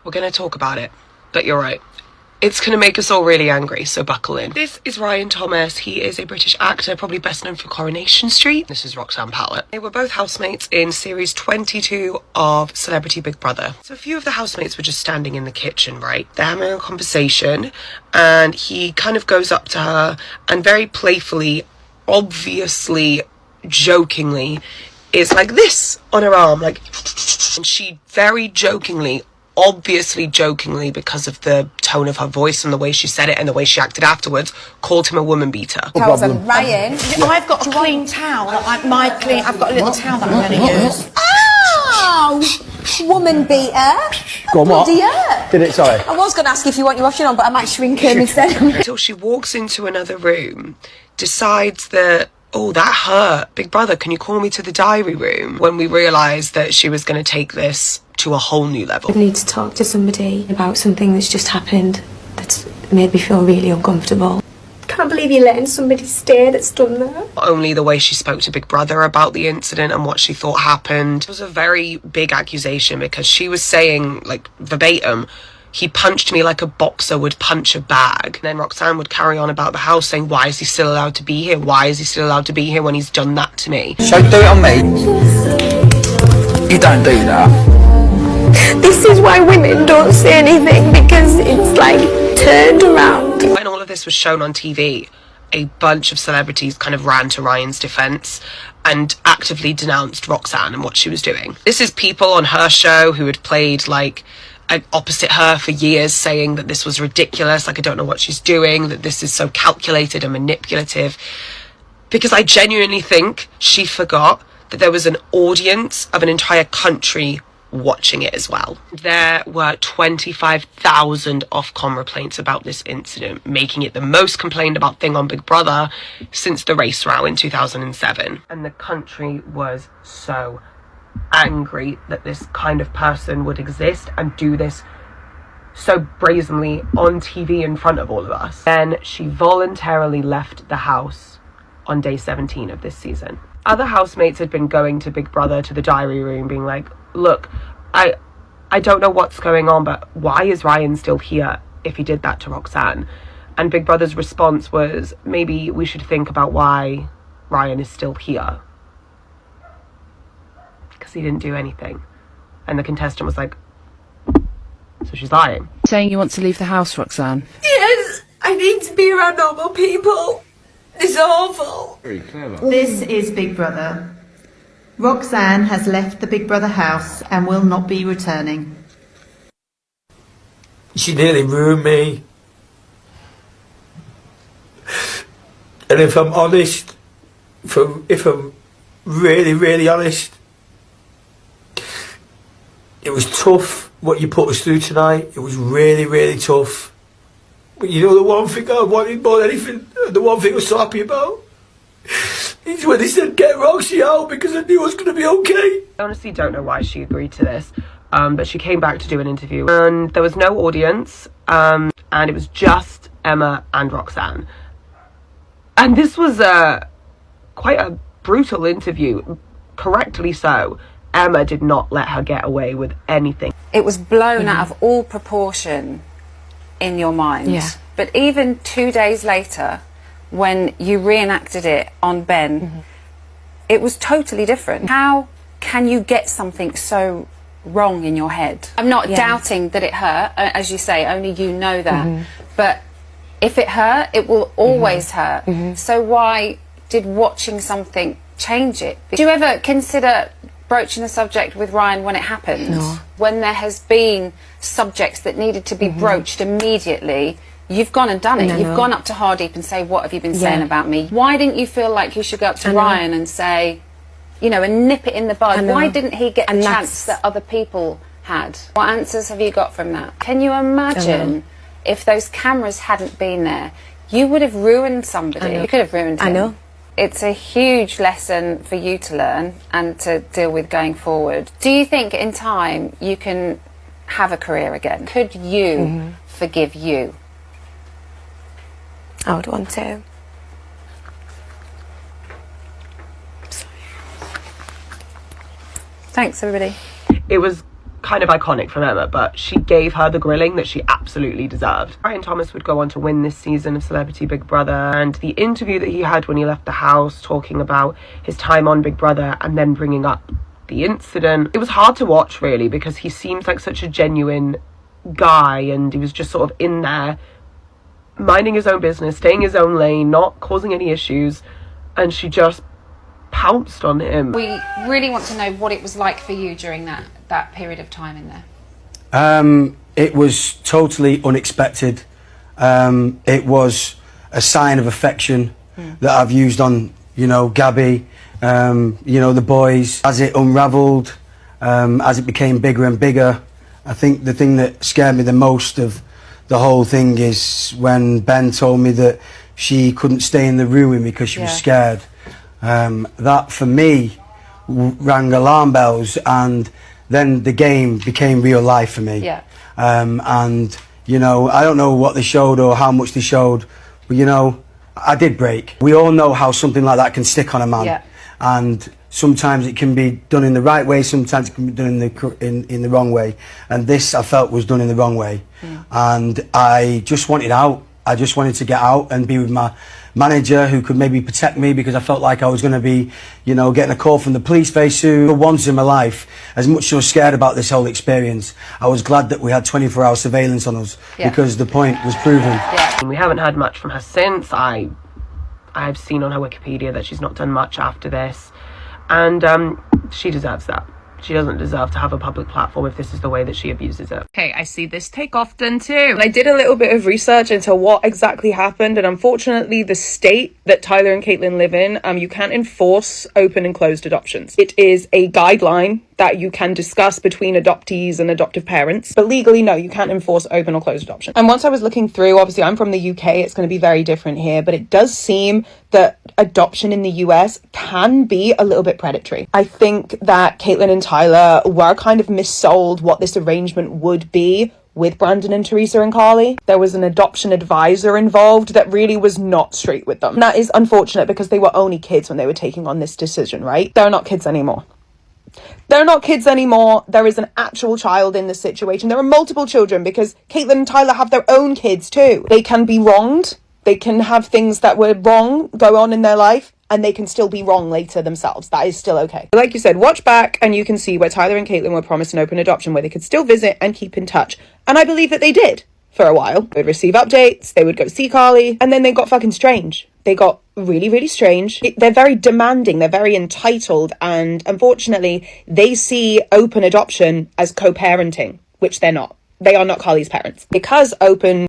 We're going to talk about it, but you're right. It's going to make us all really angry, so buckle in. This is Ryan Thomas. He is a British actor, probably best known for Coronation Street. This is Roxanne Pallett. They were both housemates in series 22 of Celebrity Big Brother. So a few of the housemates were just standing in the kitchen, right? They're having a conversation, and he kind of goes up to her and very playfully, obviously, jokingly, is like this on her arm, like, and she very jokingly, obviously jokingly, because of the tone of her voice and the way she said it and the way she acted afterwards, called him a woman beater. Ryan, I've got a clean towel. I've got a little towel that I'm going to use. Oh, woman beater. Go on, what? Dear. Did it, sorry? I was going to ask if you want your washing on, but I might shrink him instead. Until she walks into another room, decides that, oh, that hurt. Big Brother, can you call me to the diary room? When we realised that she was going to take this to a whole new level. I need to talk to somebody about something that's just happened that's made me feel really uncomfortable. Can't believe you're letting somebody stay that's done that. Not only the way she spoke to Big Brother about the incident and what she thought happened. It was a very big accusation because she was saying, like, verbatim, he punched me like a boxer would punch a bag. And then Roxanne would carry on about the house saying, why is he still allowed to be here? Why is he still allowed to be here when he's done that to me? So do it on me. You don't do that. This is why women don't say anything, because it's like turned around. When all of this was shown on TV, a bunch of celebrities kind of ran to Ryan's defense and actively denounced Roxanne and what she was doing. This is people on her show who had played like opposite her for years, saying that this was ridiculous, like, I don't know what she's doing, that this is so calculated and manipulative. Because I genuinely think she forgot that there was an audience of an entire country watching it as well. There were 25,000 Ofcom complaints about this incident, making it the most complained about thing on Big Brother since the race row in 2007. And the country was so angry that this kind of person would exist and do this so brazenly on TV in front of all of us. Then she voluntarily left the house on day 17 of this season. Other housemates had been going to Big Brother, to the diary room, being like, look, I don't know what's going on, but why is Ryan still here if he did that to Roxanne? And Big Brother's response was, maybe we should think about why Ryan is still here. Because he didn't do anything. And the contestant was like, so she's lying. Saying you want to leave the house, Roxanne? Yes, I need to be around normal people. It's awful. Very clever. This is Big Brother. Roxanne has left the Big Brother house and will not be returning. She nearly ruined me. And if I'm honest, if I'm really, really honest, it was tough what you put us through tonight. It was really, really tough. But you know the one thing I wanted more than anything, the one thing I was so happy about, is when they said get Roxy out, because I knew it was going to be okay. I honestly don't know why she agreed to this, but she came back to do an interview and there was no audience, and it was just Emma and Roxanne. And this was quite a brutal interview, correctly so. Emma did not let her get away with anything. It was blown out of all proportion in your mind. Yeah. But even 2 days later, when you reenacted it on Ben, it was totally different. How can you get something so wrong in your head? I'm not doubting that it hurt, as you say, only you know that. But if it hurt, it will always hurt. So why did watching something change it? Did you ever consider broaching the subject with Ryan when it happened? No. When there has been subjects that needed to be broached immediately, you've gone and done it. No, You've no. gone up to Hardeep and say, what have you been saying about me? Why didn't you feel like you should go up to Ryan and say, you know, and nip it in the bud? Why didn't he get the chance that other people had? What answers have you got from that? Can you imagine if those cameras hadn't been there? You would have ruined somebody. You could have ruined him. I know. It's a huge lesson for you to learn and to deal with going forward. Do you think in time you can have a career again? Could you forgive you? I would want to. Thanks, everybody. It was kind of iconic from Emma, but she gave her the grilling that she absolutely deserved. Ryan Thomas would go on to win this season of Celebrity Big Brother, and the interview that he had when he left the house talking about his time on Big Brother and then bringing up the incident, it was hard to watch really, because he seems like such a genuine guy, and he was just sort of in there minding his own business, staying his own lane, not causing any issues, and she just pounced on him. We really want to know what it was like for you during that period of time in there. It was totally unexpected. It was a sign of affection that I've used on, you know, Gabby, you know, the boys. As it unravelled, as it became bigger and bigger, I think the thing that scared me the most of the whole thing is when Ben told me that she couldn't stay in the room with me because she was scared. That for me rang alarm bells, and then the game became real life for me. And you know, I don't know what they showed or how much they showed, but you know, I did break. We all know how something like that can stick on a man, and sometimes it can be done in the right way, sometimes it can be done in the wrong way, and this I felt was done in the wrong way. And I just wanted out. I just wanted to get out and be with my manager who could maybe protect me, because I felt like I was going to be, you know, getting a call from the police very soon. Once in my life, as much as I was scared about this whole experience, I was glad that we had 24-hour surveillance on us, because the point was proven. We haven't heard much from her since. I've seen on her Wikipedia that she's not done much after this, and she deserves that. She doesn't deserve to have a public platform if this is the way that she abuses it. Okay, I see this take often too. And I did a little bit of research into what exactly happened, and unfortunately the state that Tyler and Caitlyn live in, you can't enforce open and closed adoptions. It is a guideline that you can discuss between adoptees and adoptive parents, but legally, no, you can't enforce open or closed adoption. And once I was looking through, obviously I'm from the UK, it's going to be very different here, but it does seem that adoption in the US can be a little bit predatory. I think that Caitlyn and Tyler were kind of missold what this arrangement would be with Brandon and Teresa and Carly. There was an adoption advisor involved that really was not straight with them. And that is unfortunate, because they were only kids when they were taking on this decision, right? They're not kids anymore. They're not kids anymore. There is an actual child in this situation. There are multiple children, because Caitlyn and Tyler have their own kids too. They can be wronged. They can have things that were wrong go on in their life, and they can still be wrong later themselves. That is still okay. Like you said, watch back and you can see where Tyler and Caitlyn were promised an open adoption where they could still visit and keep in touch. And I believe that they did for a while. They would receive updates, they would go see Carly, and then they got fucking strange. They got really, really strange. They're very demanding, they're very entitled, and unfortunately, they see open adoption as co-parenting, which they're not. They are not Carly's parents. Because open